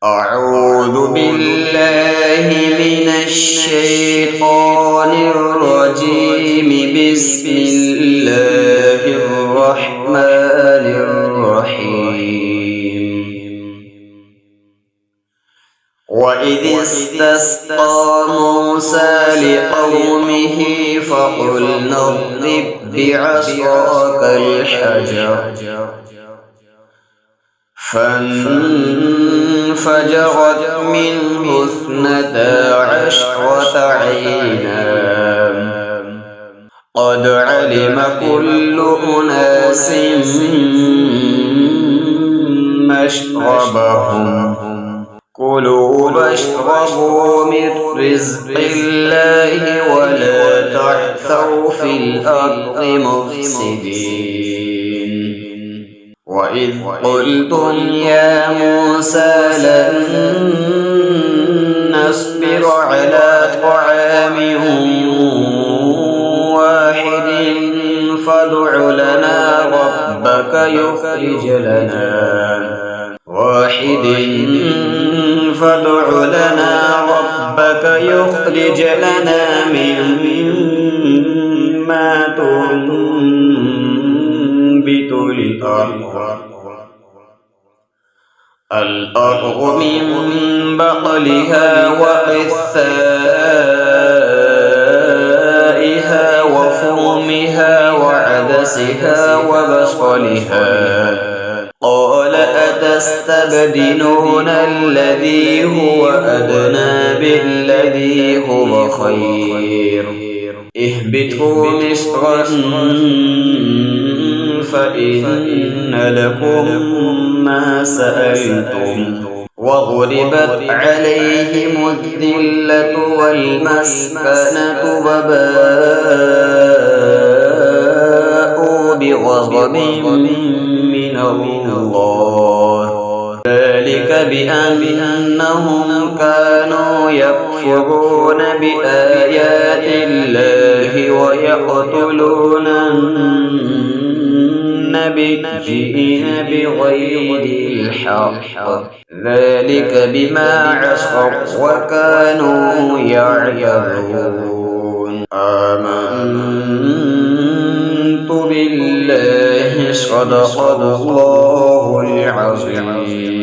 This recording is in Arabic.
أعوذ بالله من الشيطان الرجيم. بسم الله الرحمن الرحيم. وإذ استسقى موسى لقومه فقلنا اضرب بعصاك الحجر فانفجرت منه 12 عينا قد علم كل أناس مشربهم كلوا واشربوا من رزق الله ولا تعثوا في الأرض مفسدين. وإذ قلتم يا موسى لن نصبر على طعام واحد فادع لنا ربك يخرج لنا مما تنبت الأرض من بقلها وقثائها وفومها وعدسها وبصلها. قال أتستبدلون الذي هو أدنى بالذي هو خير اهبطوا مصرا فإن لكم ما سألتم وضربت عليهم الذلة والمسكنة وباءوا بغضب من الله ذلك بأنهم كانوا يكفرون بآيات الله ويقتلون النبيين بغير الحق ذلك بما عصوا وكانوا يعتدون. آمنت بالله صدق الله العظيم.